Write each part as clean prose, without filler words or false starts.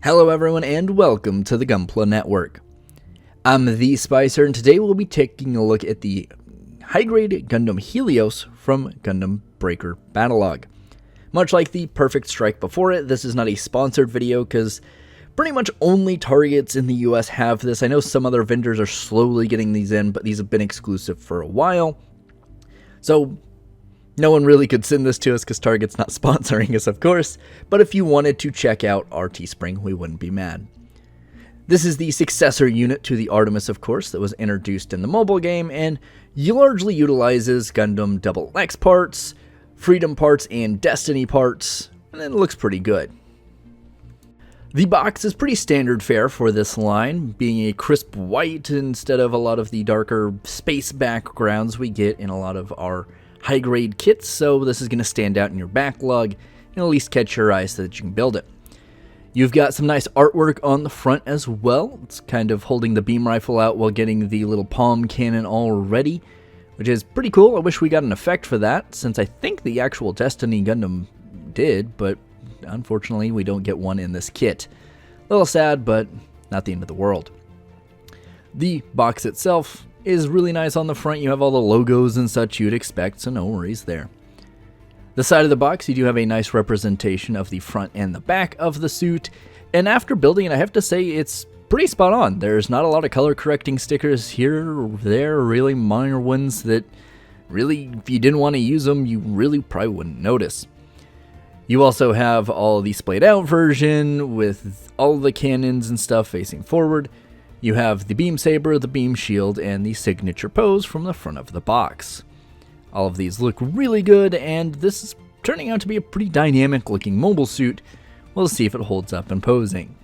Hello everyone and welcome to the Gunpla Network. I'm the Spicer and today we'll be taking a look at the high-grade Gundam Helios from Gundam Breaker Battlogue. Much like the Perfect Strike before it, this is not a sponsored video because pretty much only Targets in the US have this. I know some other vendors are slowly getting these in, but these have been exclusive for a while. So no one really could send this to us because Target's not sponsoring us, of course, but if you wanted to check out our Teespring, we wouldn't be mad. This is the successor unit to the Artemis, of course, that was introduced in the mobile game, and largely utilizes Gundam XX parts, Freedom parts, and Destiny parts, and it looks pretty good. The box is pretty standard fare for this line, being a crisp white instead of a lot of the darker space backgrounds we get in a lot of our high-grade kits, so this is going to stand out in your backlog and at least catch your eye so that you can build it. You've got some nice artwork on the front as well. It's kind of holding the beam rifle out while getting the little palm cannon all ready, which is pretty cool. I wish we got an effect for that, since I think the actual Destiny Gundam did, but unfortunately we don't get one in this kit. A little sad, but not the end of the world. The box itself is really nice on the front. You have all the logos and such you'd expect, so no worries there. The side of the box, you do have a nice representation of the front and the back of the suit, and after building it, I have to say it's pretty spot on. There's not a lot of color correcting stickers here or there, really minor ones that really, if you didn't want to use them, you really probably wouldn't notice. You also have all the splayed out version with all the cannons and stuff facing forward. You have the beam saber, the beam shield, and the signature pose from the front of the box. All of these look really good, and this is turning out to be a pretty dynamic looking mobile suit. We'll see if it holds up in posing.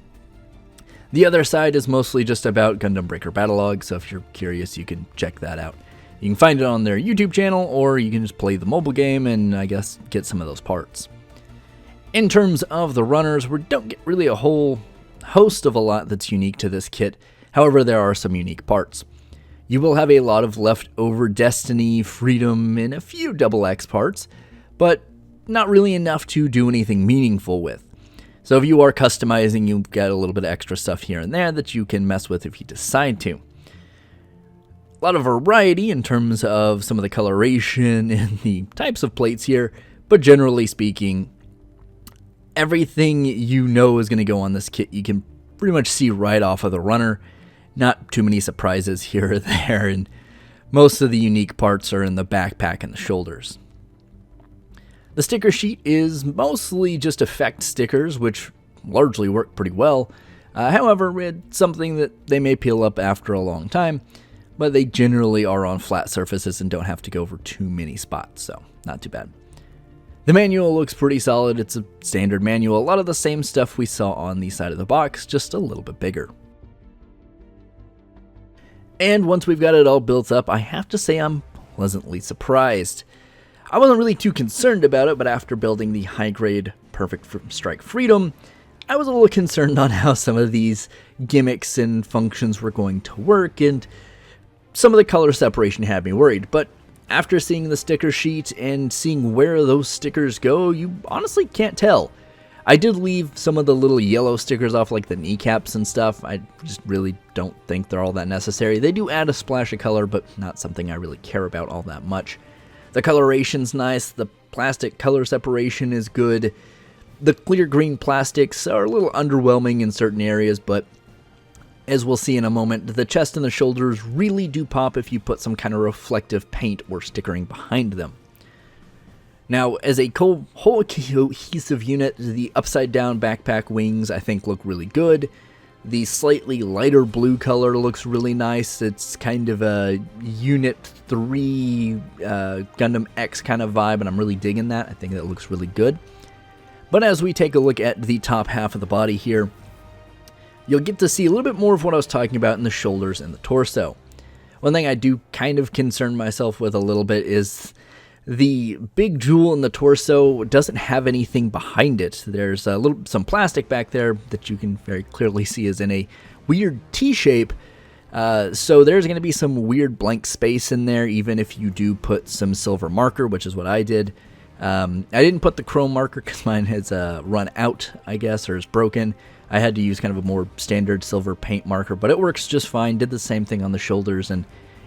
The other side is mostly just about Gundam Breaker Battlogue, so if you're curious, you can check that out. You can find it on their YouTube channel, or you can just play the mobile game and I guess get some of those parts. In terms of the runners, we don't get really a whole host of a lot that's unique to this kit. However, there are some unique parts. You will have a lot of leftover Destiny, Freedom, and a few XX parts, but not really enough to do anything meaningful with. So if you are customizing, you've got a little bit of extra stuff here and there that you can mess with if you decide to. A lot of variety in terms of some of the coloration and the types of plates here, but generally speaking, everything you know is going to go on this kit you can pretty much see right off of the runner. Not too many surprises here or there, and most of the unique parts are in the backpack and the shoulders. The sticker sheet is mostly just effect stickers, which largely work pretty well. However, it's something that they may peel up after a long time, but they generally are on flat surfaces and don't have to go over too many spots, so not too bad. The manual looks pretty solid. It's a standard manual, a lot of the same stuff we saw on the side of the box, just a little bit bigger. And once we've got it all built up, I have to say I'm pleasantly surprised. I wasn't really too concerned about it, but after building the high-grade Perfect Strike Freedom, I was a little concerned on how some of these gimmicks and functions were going to work, and some of the color separation had me worried. But after seeing the sticker sheet and seeing where those stickers go, you honestly can't tell. I did leave some of the little yellow stickers off, like the kneecaps and stuff. I just really don't think they're all that necessary. They do add a splash of color, but not something I really care about all that much. The coloration's nice. The plastic color separation is good. The clear green plastics are a little underwhelming in certain areas, but as we'll see in a moment, the chest and the shoulders really do pop if you put some kind of reflective paint or stickering behind them. Now, as a whole cohesive unit, the upside-down backpack wings, I think, look really good. The slightly lighter blue color looks really nice. It's kind of a Unit 3 Gundam X kind of vibe, and I'm really digging that. I think that looks really good. But as we take a look at the top half of the body here, you'll get to see a little bit more of what I was talking about in the shoulders and the torso. One thing I do kind of concern myself with a little bit is the big jewel in the torso doesn't have anything behind it. There's some plastic back there that you can very clearly see is in a weird T-shape. So there's going to be some weird blank space in there, even if you do put some silver marker, which is what I did. I didn't put the chrome marker because mine has run out, I guess, or is broken. I had to use kind of a more standard silver paint marker, but it works just fine. Did the same thing on the shoulders, and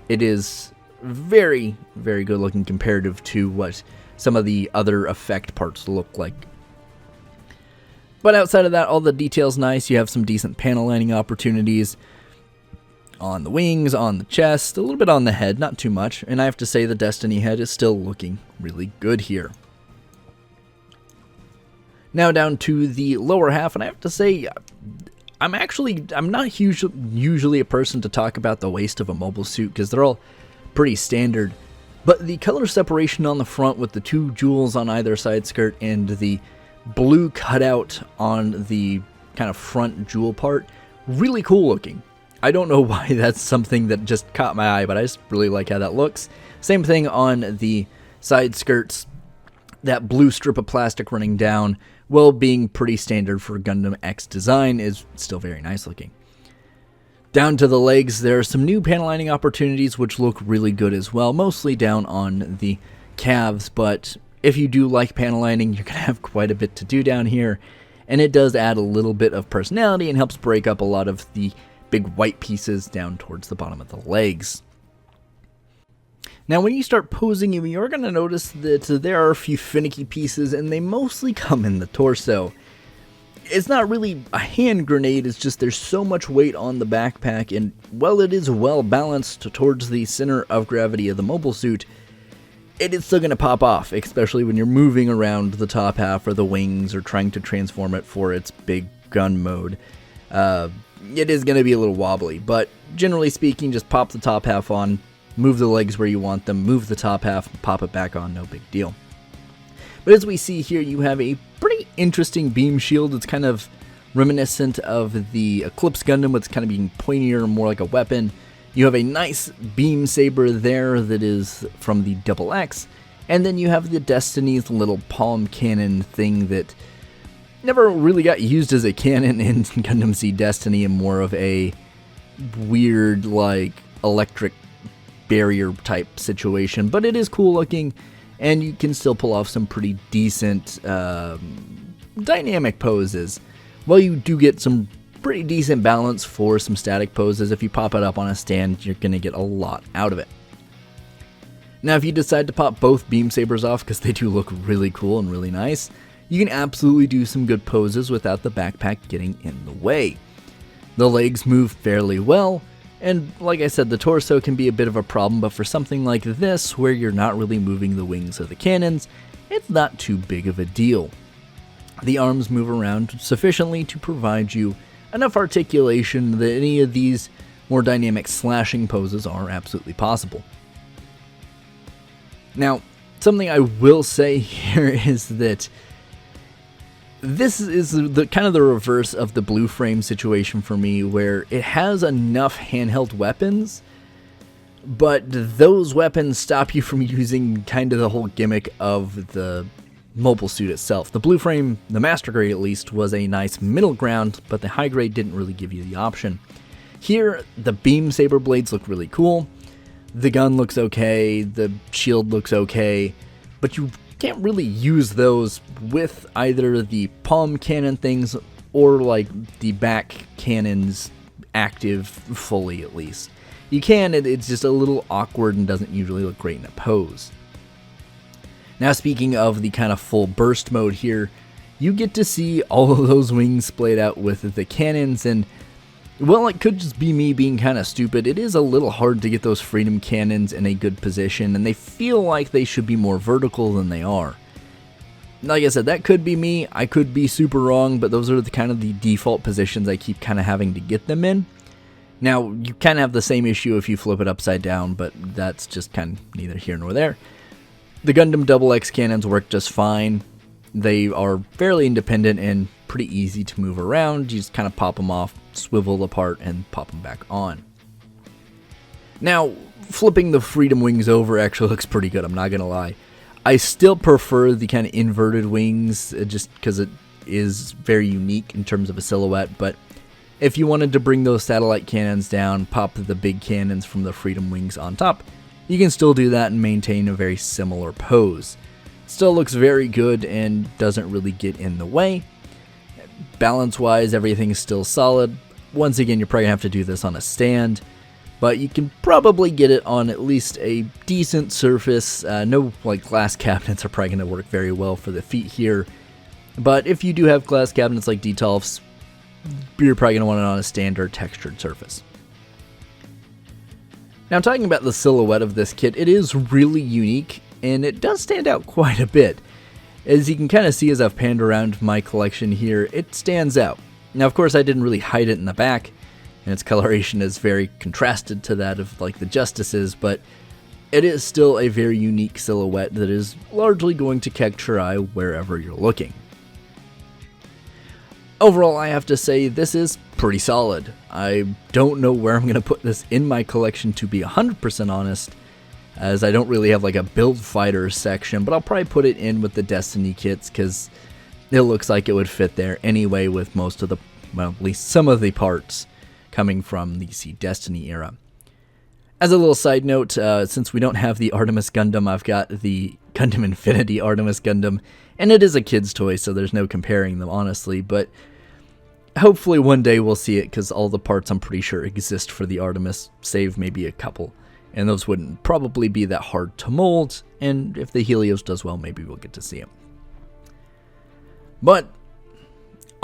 it is very, very good looking comparative to what some of the other effect parts look like. But outside of that, all the details nice. You have some decent panel lining opportunities on the wings, on the chest, a little bit on the head, not too much. And I have to say the Destiny head is still looking really good here. Now down to the lower half, and I have to say, I'm not usually a person to talk about the waist of a mobile suit because they're all pretty standard. But the color separation on the front with the 2 jewels on either side skirt and the blue cutout on the kind of front jewel part, really cool looking. I don't know why that's something that just caught my eye, but I just really like how that looks. Same thing on the side skirts, that blue strip of plastic running down, while being pretty standard for Gundam X design, is still very nice looking. Down to the legs, there are some new panel lining opportunities which look really good as well, mostly down on the calves, but if you do like panel lining, you're going to have quite a bit to do down here, and it does add a little bit of personality and helps break up a lot of the big white pieces down towards the bottom of the legs. Now when you start posing, you're going to notice that there are a few finicky pieces, and they mostly come in the torso. It's not really a hand grenade, it's just there's so much weight on the backpack, and while it is well balanced towards the center of gravity of the mobile suit, it is still going to pop off, especially when you're moving around the top half or the wings or trying to transform it for its big gun mode. It is going to be a little wobbly, but generally speaking, just pop the top half on, move the legs where you want them, move the top half, pop it back on, no big deal. But as we see here, you have a pretty interesting beam shield. It's kind of reminiscent of the Eclipse Gundam, with kind of being pointier, more like a weapon. You have a nice beam saber there that is from the Double X, and then you have the Destiny's little palm cannon thing that never really got used as a cannon in Gundam Seed Destiny, and more of a weird, like, electric barrier type situation, but it is cool looking, and you can still pull off some pretty decent dynamic poses. While you do get some pretty decent balance for some static poses, if you pop it up on a stand, you're going to get a lot out of it. Now if you decide to pop both beam sabers off, because they do look really cool and really nice, you can absolutely do some good poses without the backpack getting in the way. The legs move fairly well, and like I said, the torso can be a bit of a problem, but for something like this, where you're not really moving the wings of the cannons, it's not too big of a deal. The arms move around sufficiently to provide you enough articulation that any of these more dynamic slashing poses are absolutely possible. Now, something I will say here is that this is the kind of the reverse of the blue frame situation for me, where it has enough handheld weapons, but those weapons stop you from using kind of the whole gimmick of the mobile suit itself. The blue frame, the master grade at least, was a nice middle ground, but the high grade didn't really give you the option. Here, the beam saber blades look really cool, the gun looks okay, the shield looks okay, but you can't really use those with either the palm cannon things or like the back cannons active fully, at least. You can, it's just a little awkward and doesn't usually look great in a pose. Now speaking of the kind of full burst mode here, you get to see all of those wings splayed out with the cannons, and well, it could just be me being kind of stupid. It is a little hard to get those freedom cannons in a good position, and they feel like they should be more vertical than they are. Like I said, that could be me. I could be super wrong, but those are the kind of the default positions I keep kind of having to get them in. Now, you can have the same issue if you flip it upside down, but that's just kind of neither here nor there. The Gundam Double X cannons work just fine. They are fairly independent and pretty easy to move around. You just kind of pop them off, swivel apart, and pop them back on. Now, flipping the Freedom wings over actually looks pretty good, I'm not going to lie. I still prefer the kind of inverted wings, just because it is very unique in terms of a silhouette, but if you wanted to bring those satellite cannons down, pop the big cannons from the Freedom wings on top, you can still do that and maintain a very similar pose. Still looks very good and doesn't really get in the way. Balance-wise, everything's still solid. Once again, you're probably going to have to do this on a stand, but you can probably get it on at least a decent surface. No like glass cabinets are probably going to work very well for the feet here, but if you do have glass cabinets like Detolf's, you're probably going to want it on a standard textured surface. Now, talking about the silhouette of this kit, it is really unique, and it does stand out quite a bit. As you can kind of see as I've panned around my collection here, it stands out. Now, of course, I didn't really hide it in the back, and its coloration is very contrasted to that of like the Justices, but it is still a very unique silhouette that is largely going to catch your eye wherever you're looking. Overall, I have to say this is pretty solid. I don't know where I'm going to put this in my collection, to be 100% honest, as I don't really have like a build fighter section, but I'll probably put it in with the Destiny kits because it looks like it would fit there anyway, with most of the, well, at least some of the parts coming from the Destiny era. As a little side note, since we don't have the Artemis Gundam, I've got the Gundam Infinity Artemis Gundam, and it is a kid's toy, so there's no comparing them, honestly, but hopefully one day we'll see it, because all the parts I'm pretty sure exist for the Artemis, save maybe a couple, and those wouldn't probably be that hard to mold, and if the Helios does well, maybe we'll get to see them. But,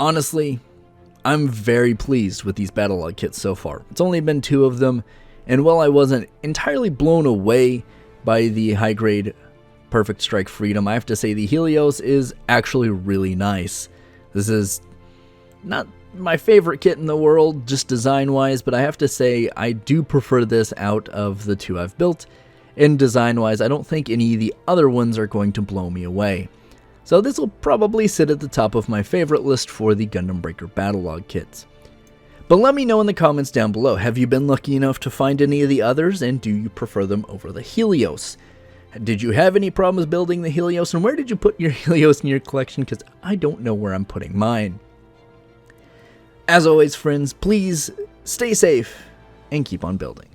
honestly, I'm very pleased with these Battlogue kits so far. It's only been 2 of them, and while I wasn't entirely blown away by the high-grade Perfect Strike Freedom, I have to say the Helios is actually really nice. This is not my favorite kit in the world, just design-wise, but I have to say I do prefer this out of the 2 I've built, and design-wise, I don't think any of the other ones are going to blow me away. So this will probably sit at the top of my favorite list for the Gundam Breaker Battlogue kits. But let me know in the comments down below, have you been lucky enough to find any of the others, and do you prefer them over the Helios? Did you have any problems building the Helios, and where did you put your Helios in your collection, because I don't know where I'm putting mine. As always, friends, please stay safe and keep on building.